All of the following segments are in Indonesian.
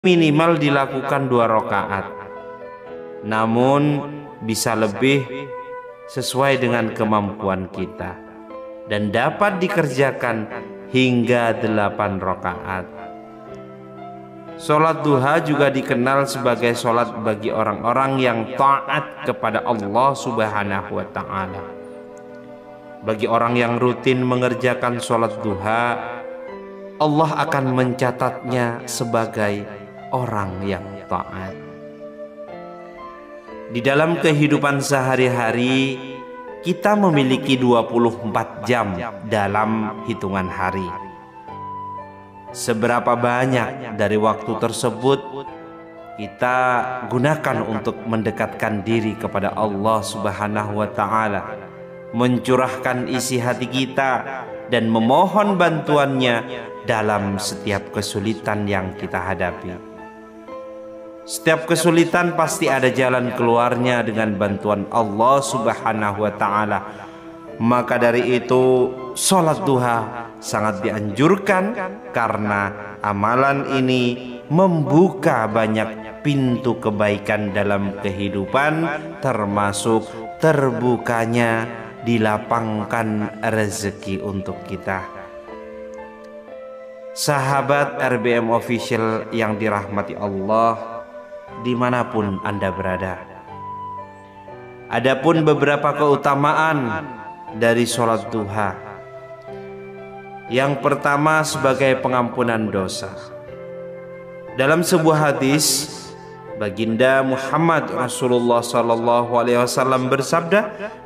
minimal dilakukan 2 rakaat, namun bisa lebih sesuai dengan kemampuan kita dan dapat dikerjakan hingga 8 rakaat. Sholat duha juga dikenal sebagai sholat bagi orang-orang yang taat kepada Allah Subhanahu wa Ta'ala. Bagi orang yang rutin mengerjakan sholat duha, Allah akan mencatatnya sebagai orang yang taat. Di dalam kehidupan sehari-hari, kita memiliki 24 jam dalam hitungan hari. Seberapa banyak dari waktu tersebut kita gunakan untuk mendekatkan diri kepada Allah Subhanahu wa Ta'ala, mencurahkan isi hati kita dan memohon bantuannya dalam setiap kesulitan yang kita hadapi. Setiap kesulitan pasti ada jalan keluarnya dengan bantuan Allah Subhanahu wa Ta'ala. Maka dari itu sholat duha sangat dianjurkan karena amalan ini membuka banyak pintu kebaikan dalam kehidupan, termasuk terbukanya dilapangkan rezeki untuk kita. Sahabat RBM Official yang dirahmati Allah, dimanapun Anda berada, adapun beberapa keutamaan dari sholat duha. Yang pertama, sebagai pengampunan dosa. Dalam sebuah hadis, Baginda Muhammad Rasulullah SAW bersabda,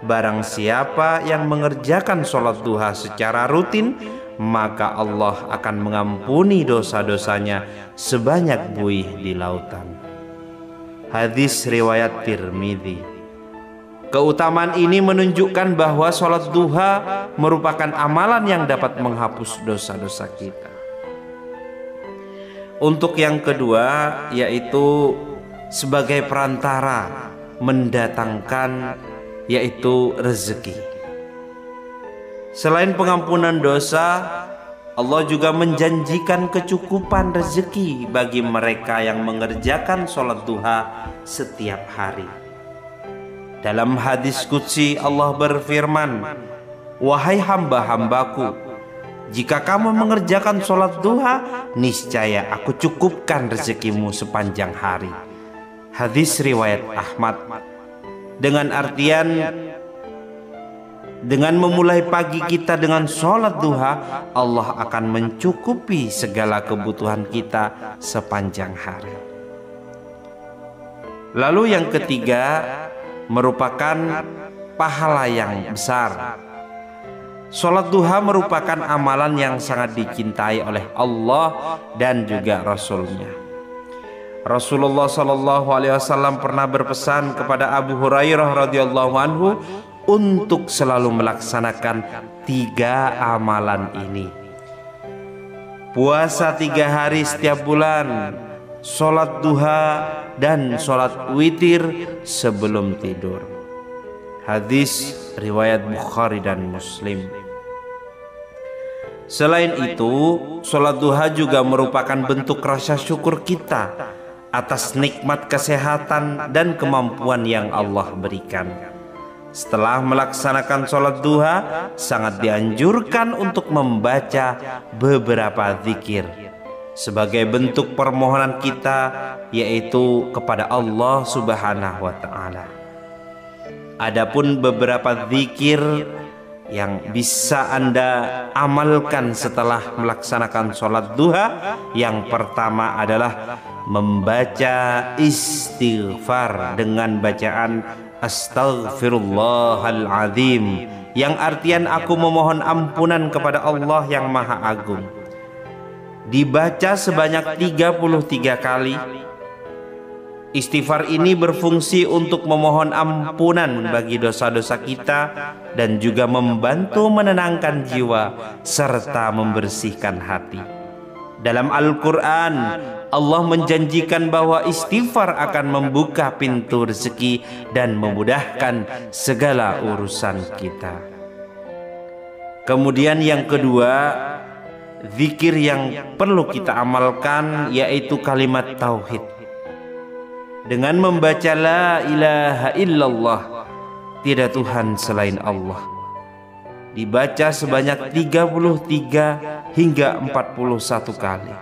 barang siapa yang mengerjakan sholat duha secara rutin, maka Allah akan mengampuni dosa-dosanya sebanyak buih di lautan. Hadis riwayat Tirmidzi. Keutamaan ini menunjukkan bahwa sholat duha merupakan amalan yang dapat menghapus dosa-dosa kita. Untuk yang kedua, yaitu sebagai perantara mendatangkan yaitu rezeki. Selain pengampunan dosa, Allah juga menjanjikan kecukupan rezeki bagi mereka yang mengerjakan sholat duha setiap hari. Dalam hadis qudsi Allah berfirman, wahai hamba-hambaku, jika kamu mengerjakan sholat duha, niscaya aku cukupkan rezekimu sepanjang hari. Hadis riwayat Ahmad. Dengan artian, dengan memulai pagi kita dengan sholat duha, Allah akan mencukupi segala kebutuhan kita sepanjang hari. Lalu yang ketiga, merupakan pahala yang besar. Sholat duha merupakan amalan yang sangat dicintai oleh Allah dan juga Rasul-Nya. Rasulullah SAW pernah berpesan kepada Abu Hurairah radhiyallahu anhu untuk selalu melaksanakan 3 amalan ini: puasa 3 hari setiap bulan, sholat duha, dan sholat witir sebelum tidur. Hadis riwayat Bukhari dan Muslim. Selain itu, sholat duha juga merupakan bentuk rasa syukur kita atas nikmat kesehatan dan kemampuan yang Allah berikan. Setelah melaksanakan sholat duha, sangat dianjurkan untuk membaca beberapa zikir sebagai bentuk permohonan kita, yaitu kepada Allah Subhanahu wa Ta'ala. Adapun beberapa zikir yang bisa Anda amalkan setelah melaksanakan sholat duha, yang pertama adalah membaca istighfar dengan bacaan Astaghfirullahaladzim, yang artian aku memohon ampunan kepada Allah yang Maha Agung. Dibaca sebanyak 33 kali. Istighfar ini berfungsi untuk memohon ampunan bagi dosa-dosa kita dan juga membantu menenangkan jiwa serta membersihkan hati. Dalam Al-Quran, Allah menjanjikan bahwa istighfar akan membuka pintu rezeki dan memudahkan segala urusan kita. Kemudian yang kedua, zikir yang perlu kita amalkan, yaitu kalimat tauhid. Dengan membaca la ilaha illallah, tidak Tuhan selain Allah, dibaca sebanyak 33 hingga 41 kali.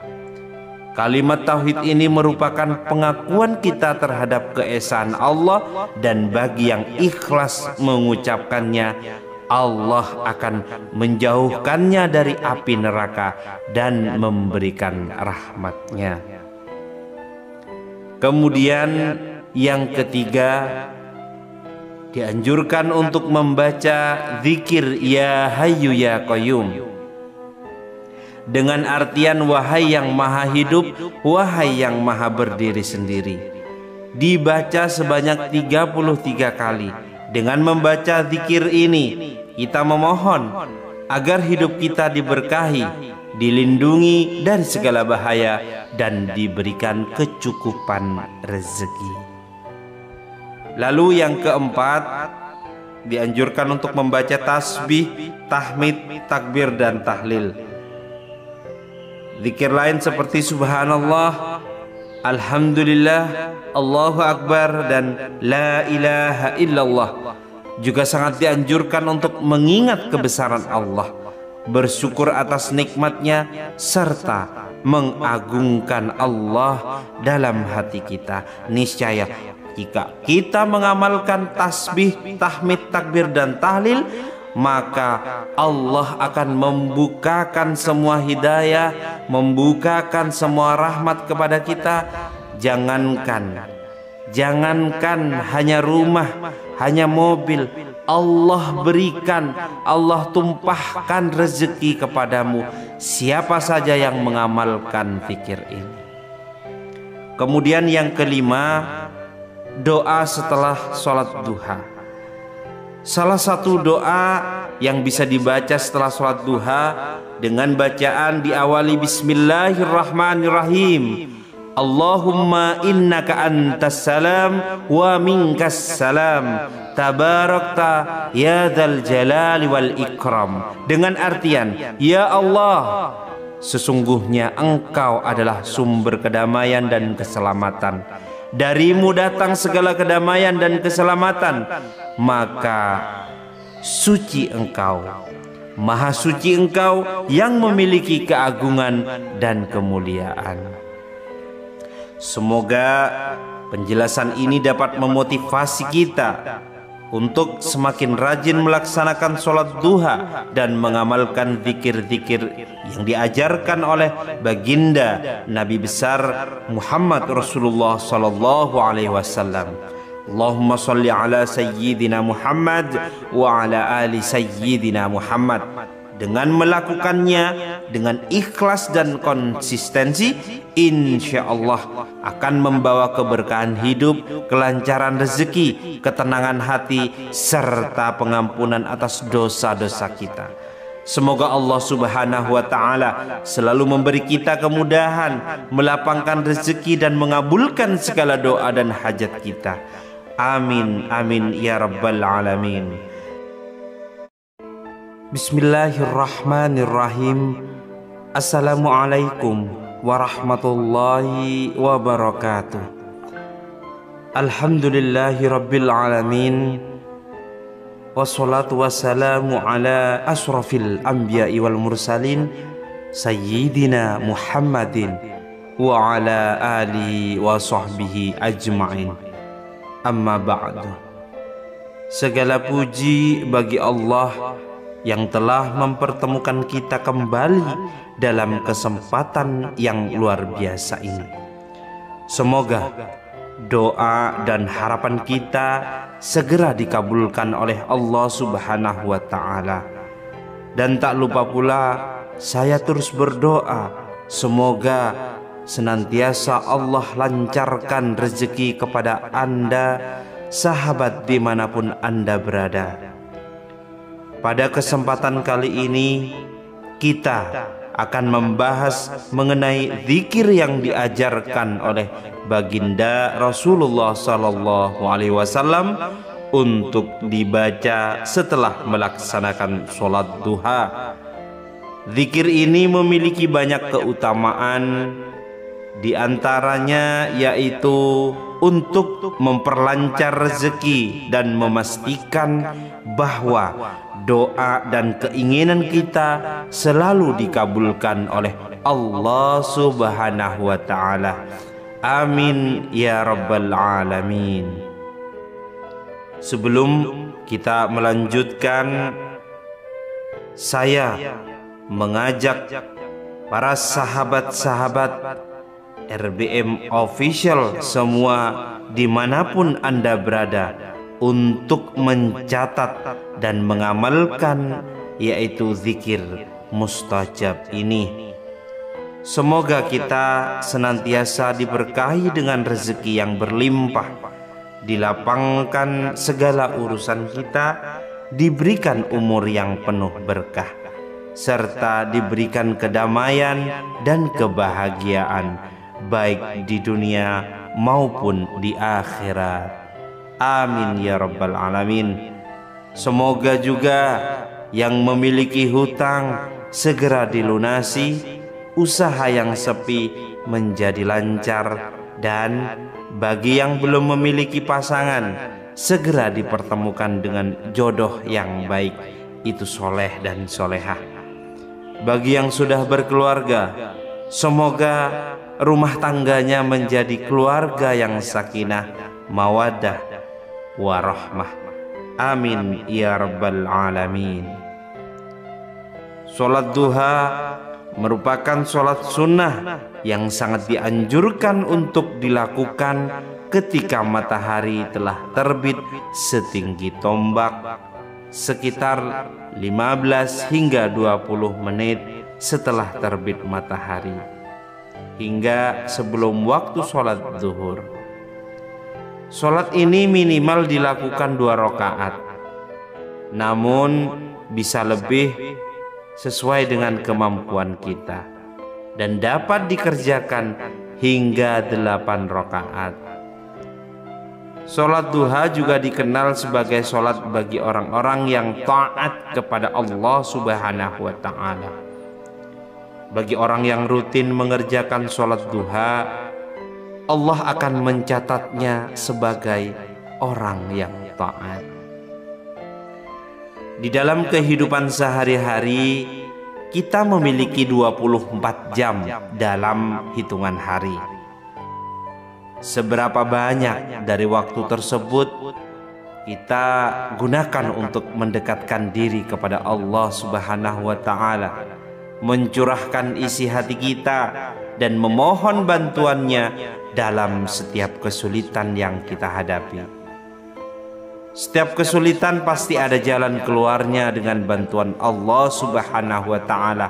Kalimat tauhid ini merupakan pengakuan kita terhadap keesaan Allah, dan bagi yang ikhlas mengucapkannya, Allah akan menjauhkannya dari api neraka dan memberikan rahmat-Nya. Kemudian yang ketiga, dianjurkan untuk membaca zikir ya hayyu ya qayyum, dengan artian wahai yang maha hidup, wahai yang maha berdiri sendiri. Dibaca sebanyak 33 kali. Dengan membaca zikir ini, kita memohon agar hidup kita diberkahi, dilindungi dari segala bahaya, dan diberikan kecukupan rezeki. Lalu yang keempat, dianjurkan untuk membaca tasbih, tahmid, takbir, dan tahlil. Zikir lain seperti subhanallah, alhamdulillah, Allahu akbar, dan la ilaha illallah juga sangat dianjurkan untuk mengingat kebesaran Allah, bersyukur atas nikmatnya, serta mengagungkan Allah dalam hati kita. Niscaya jika kita mengamalkan tasbih, tahmid, takbir, dan tahlil, maka Allah akan membukakan semua hidayah, membukakan semua rahmat kepada kita. Jangankan hanya rumah, hanya mobil, Allah berikan, Allah tumpahkan rezeki kepadamu siapa saja yang mengamalkan zikir ini. Kemudian yang kelima, doa setelah sholat duha. Salah satu doa yang bisa dibaca setelah sholat duha dengan bacaan diawali bismillahirrahmanirrahim. Allahumma innaka antas salam wa minkas salam, tabarakta ya dzal jalali wal ikram. Dengan artian, ya Allah, sesungguhnya Engkau adalah sumber kedamaian dan keselamatan. Darimu datang segala kedamaian dan keselamatan, maka suci Engkau, maha suci Engkau yang memiliki keagungan dan kemuliaan. Semoga penjelasan ini dapat memotivasi kita untuk semakin rajin melaksanakan sholat duha dan mengamalkan zikir-zikir yang diajarkan oleh baginda Nabi besar Muhammad Rasulullah sallallahu alaihi wasallam. Allahumma sholli ala sayyidina Muhammad wa ala ali sayyidina Muhammad. Dengan melakukannya dengan ikhlas dan konsistensi, insya Allah akan membawa keberkahan hidup, kelancaran rezeki, ketenangan hati, serta pengampunan atas dosa-dosa kita. Semoga Allah subhanahu wa ta'ala selalu memberi kita kemudahan, melapangkan rezeki, dan mengabulkan segala doa dan hajat kita. Amin, amin ya rabbal alamin. Bismillahirrahmanirrahim. Assalamualaikum warahmatullahi wabarakatuh. Alhamdulillahi rabbil alamin, wassalatu wassalamu ala asrafil anbiya'i wal mursalin, sayyidina Muhammadin wa ala alihi wa sahbihi ajma'in. Amma ba'du. Segala puji bagi Allah yang telah mempertemukan kita kembali dalam kesempatan yang luar biasa ini. Semoga doa dan harapan kita segera dikabulkan oleh Allah subhanahu wa ta'ala. Dan tak lupa pula saya terus berdoa, semoga senantiasa Allah lancarkan rezeki kepada Anda, sahabat dimanapun Anda berada. Pada kesempatan kali ini kita akan membahas mengenai zikir yang diajarkan oleh baginda Rasulullah sallallahu alaihi wasallam untuk dibaca setelah melaksanakan sholat duha. Zikir ini memiliki banyak keutamaan, di antaranya yaitu untuk memperlancar rezeki dan memastikan bahwa doa dan keinginan kita selalu dikabulkan oleh Allah Subhanahu wa ta'ala. Amin ya rabbal alamin. Sebelum kita melanjutkan, saya mengajak para sahabat-sahabat RBM Official semua dimanapun Anda berada untuk mencatat dan mengamalkan yaitu zikir mustajab ini. Semoga kita senantiasa diberkahi dengan rezeki yang berlimpah, dilapangkan segala urusan kita, diberikan umur yang penuh berkah, serta diberikan kedamaian dan kebahagiaan baik di dunia maupun di akhirat. Amin ya rabbal alamin. Semoga juga yang memiliki hutang segera dilunasi, usaha yang sepi menjadi lancar, dan bagi yang belum memiliki pasangan segera dipertemukan dengan jodoh yang baik, itu soleh dan solehah. Bagi yang sudah berkeluarga, semoga rumah tangganya menjadi keluarga yang sakinah, mawaddah, warahmah. Amin ya rabbal alamin. Sholat duha merupakan sholat sunnah yang sangat dianjurkan untuk dilakukan ketika matahari telah terbit setinggi tombak, sekitar 15 hingga 20 menit setelah terbit matahari, hingga sebelum waktu sholat zuhur. Sholat ini minimal dilakukan 2 rakaat, namun bisa lebih sesuai dengan kemampuan kita, dan dapat dikerjakan hingga 8 rakaat. Sholat duha juga dikenal sebagai sholat bagi orang-orang yang taat kepada Allah Subhanahu wa ta'ala. Bagi orang yang rutin mengerjakan sholat duha, Allah akan mencatatnya sebagai orang yang taat. Di dalam kehidupan sehari-hari, kita memiliki 24 jam dalam hitungan hari. Seberapa banyak dari waktu tersebut kita gunakan untuk mendekatkan diri kepada Allah Subhanahu wa ta'ala, mencurahkan isi hati kita dan memohon bantuannya dalam setiap kesulitan yang kita hadapi. Setiap kesulitan pasti ada jalan keluarnya dengan bantuan Allah Subhanahu wa ta'ala.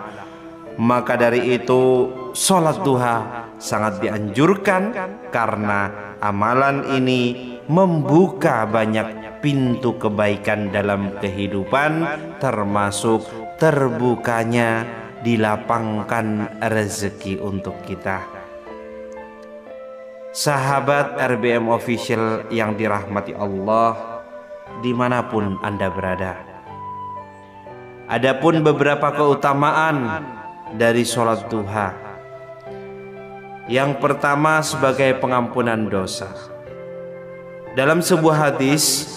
Maka dari itu sholat duha sangat dianjurkan, karena amalan ini membuka banyak pintu kebaikan dalam kehidupan, termasuk terbukanya dilapangkan rezeki untuk kita. Sahabat RBM Official yang dirahmati Allah, dimanapun Anda berada, adapun beberapa keutamaan dari sholat duha. Yang pertama, sebagai pengampunan dosa. Dalam sebuah hadis,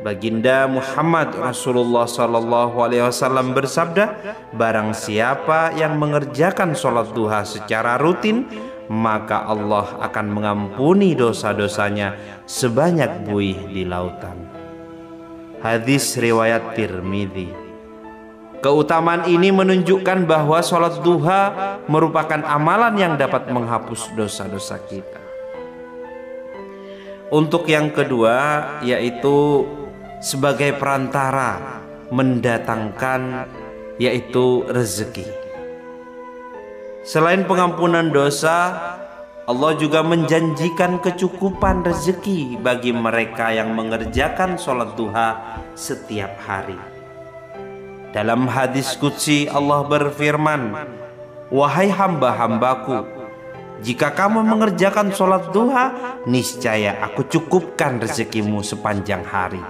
Baginda Muhammad Rasulullah SAW bersabda, barang siapa yang mengerjakan sholat duha secara rutin, maka Allah akan mengampuni dosa-dosanya sebanyak buih di lautan. Hadis riwayat Tirmidzi. Keutamaan ini menunjukkan bahwa sholat duha merupakan amalan yang dapat menghapus dosa-dosa kita. Untuk yang kedua, yaitu sebagai perantara mendatangkan yaitu rezeki. Selain pengampunan dosa, Allah juga menjanjikan kecukupan rezeki bagi mereka yang mengerjakan sholat duha setiap hari. Dalam hadis qudsi Allah berfirman, wahai hamba-hambaku, jika kamu mengerjakan sholat duha, niscaya aku cukupkan rezekimu sepanjang hari.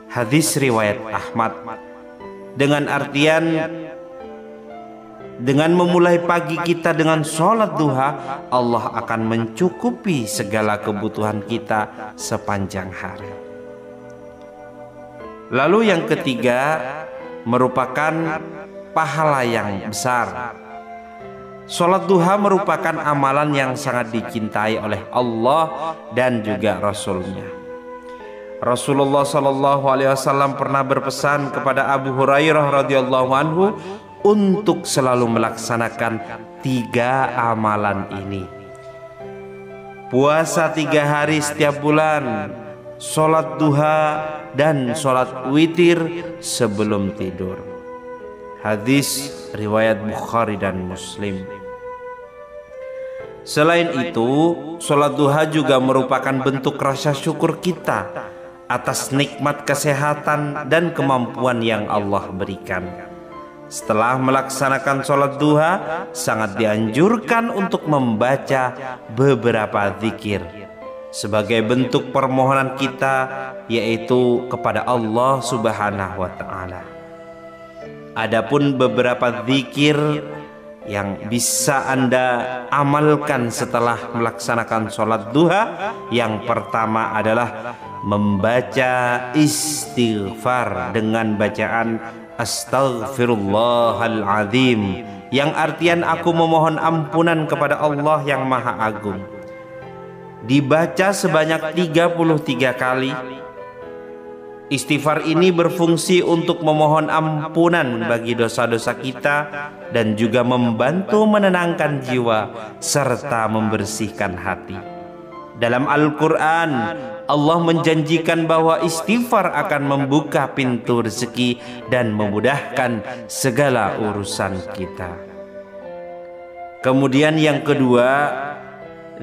Hadis riwayat Ahmad. Dengan artian, Dengan memulai pagi kita dengan sholat duha, Allah akan mencukupi segala kebutuhan kita sepanjang hari. Lalu yang ketiga merupakan pahala yang besar. Sholat duha merupakan amalan yang sangat dicintai oleh Allah dan juga Rasul-Nya. Rasulullah SAW pernah berpesan kepada Abu Hurairah radhiyallahu anhu untuk selalu melaksanakan 3 amalan ini: puasa 3 hari setiap bulan, sholat duha, dan sholat witir sebelum tidur. Hadis riwayat Bukhari dan Muslim. Selain itu, sholat duha juga merupakan bentuk rasa syukur kita atas nikmat kesehatan dan kemampuan yang Allah berikan. Setelah melaksanakan sholat duha, sangat dianjurkan untuk membaca beberapa zikir sebagai bentuk permohonan kita, yaitu kepada Allah Subhanahu wa Ta'ala. Adapun beberapa zikir yang bisa Anda amalkan setelah melaksanakan sholat duha, yang pertama adalah membaca istighfar dengan bacaan Astaghfirullahaladzim, yang artian aku memohon ampunan kepada Allah yang Maha Agung. Dibaca sebanyak 33 kali. Istighfar ini berfungsi untuk memohon ampunan bagi dosa-dosa kita dan juga membantu menenangkan jiwa serta membersihkan hati. Dalam Al-Quran, Allah menjanjikan bahwa istighfar akan membuka pintu rezeki dan memudahkan segala urusan kita. Kemudian yang kedua,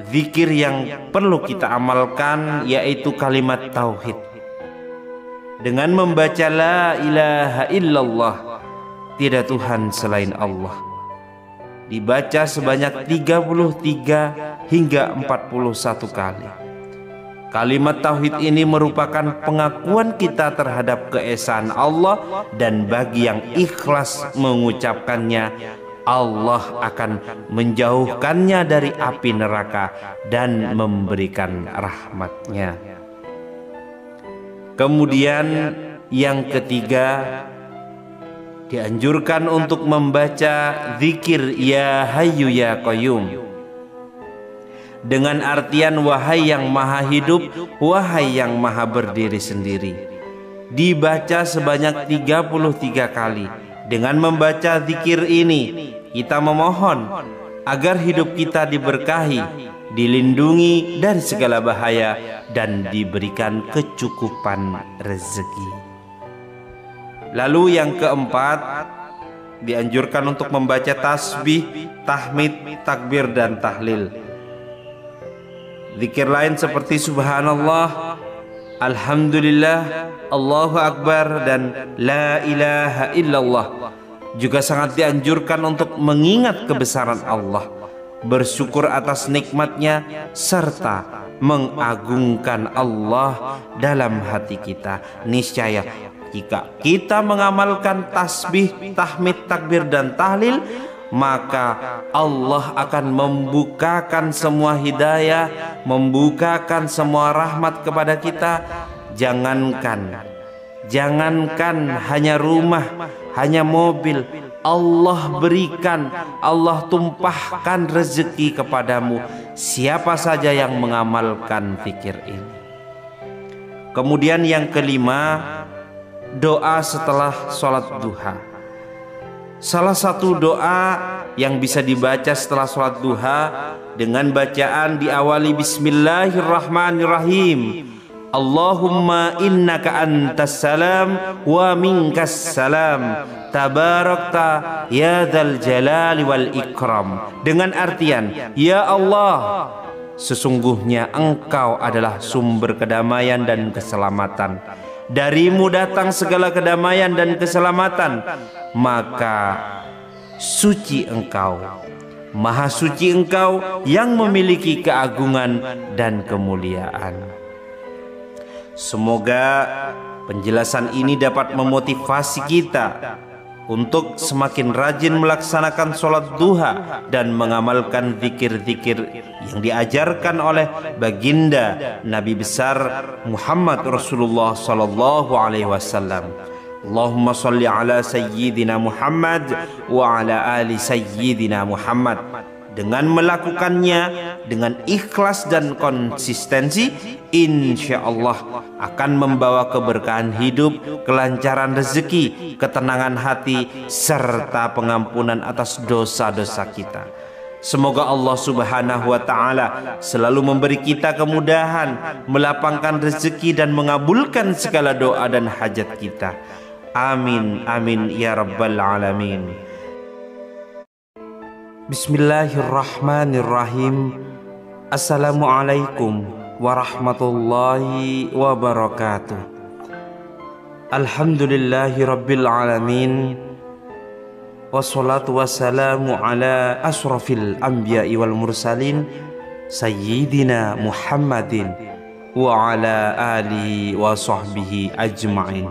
zikir yang perlu kita amalkan yaitu kalimat tauhid. Dengan membaca la ilaha illallah, tidak Tuhan selain Allah, dibaca sebanyak 33 hingga 41 kali. Kalimat tauhid ini merupakan pengakuan kita terhadap keesaan Allah, dan bagi yang ikhlas mengucapkannya, Allah akan menjauhkannya dari api neraka dan memberikan rahmat-Nya. Kemudian yang ketiga, dianjurkan untuk membaca zikir Ya Hayyu Ya Qayyum dengan artian wahai yang maha hidup, wahai yang maha berdiri sendiri. Dibaca sebanyak 33 kali. Dengan membaca zikir ini, kita memohon agar hidup kita diberkahi, dilindungi dari segala bahaya, dan diberikan kecukupan rezeki. Lalu yang keempat, dianjurkan untuk membaca tasbih, tahmid, takbir, dan tahlil. Zikir lain seperti subhanallah, alhamdulillah, Allahu akbar, dan la ilaha illallah juga sangat dianjurkan untuk mengingat kebesaran Allah, bersyukur atas nikmatnya, serta mengagungkan Allah dalam hati kita. Niscaya jika kita mengamalkan tasbih, tahmid, takbir, dan tahlil, maka Allah akan membukakan semua hidayah, membukakan semua rahmat kepada kita. Jangankan hanya rumah, hanya mobil, Allah berikan, Allah tumpahkan rezeki kepadamu siapa saja yang mengamalkan zikir ini. Kemudian yang kelima, doa setelah sholat duha. Salah satu doa yang bisa dibaca setelah sholat duha dengan bacaan diawali Bismillahirrahmanirrahim. Allahumma innaka antas salam wa minkas salam, tabarakta ya dzal jalali wal ikram. Dengan artian, ya Allah, sesungguhnya Engkau adalah sumber kedamaian dan keselamatan. Darimu datang segala kedamaian dan keselamatan, maka suci Engkau, maha suci Engkau yang memiliki keagungan dan kemuliaan. Semoga penjelasan ini dapat memotivasi kita untuk semakin rajin melaksanakan sholat duha dan mengamalkan zikir-zikir yang diajarkan oleh baginda Nabi besar Muhammad Rasulullah sallallahu alaihi wasallam. Allahumma shalli ala sayyidina Muhammad wa ala ali sayyidina Muhammad. Dengan melakukannya dengan ikhlas dan konsistensi, insya Allah akan membawa keberkahan hidup, kelancaran rezeki, ketenangan hati, serta pengampunan atas dosa-dosa kita. Semoga Allah Subhanahu wa Ta'ala selalu memberi kita kemudahan, melapangkan rezeki dan mengabulkan segala doa dan hajat kita. Amin amin ya rabbal alamin. Bismillahirrahmanirrahim. Assalamualaikum warahmatullahi wabarakatuh. Alhamdulillahi rabbil alamin. Wassalatu wassalamu ala asrafil anbiya'i wal mursalin Sayyidina Muhammadin wa ala alihi wa sahbihi ajma'in.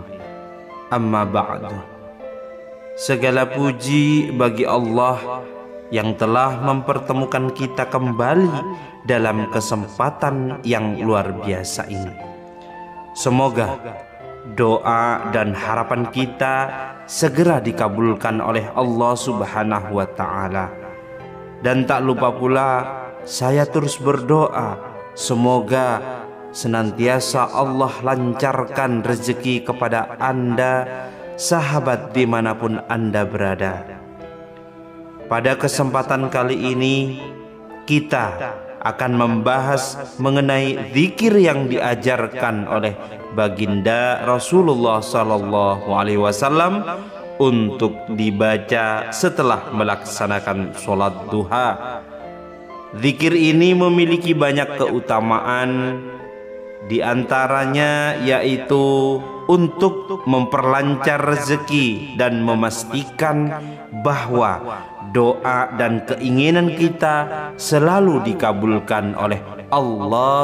Amma ba'du. Segala puji bagi Allah yang telah mempertemukan kita kembali dalam kesempatan yang luar biasa ini. Semoga doa dan harapan kita segera dikabulkan oleh Allah Subhanahu wa Ta'ala. Dan tak lupa pula saya terus berdoa, semoga senantiasa Allah lancarkan rezeki kepada Anda, sahabat dimanapun Anda berada. Pada kesempatan kali ini kita akan membahas mengenai zikir yang diajarkan oleh baginda Rasulullah sallallahu alaihi wasallam untuk dibaca setelah melaksanakan sholat duha. Zikir ini memiliki banyak keutamaan, di antaranya yaitu untuk memperlancar rezeki dan memastikan bahwa doa dan keinginan kita selalu dikabulkan oleh Allah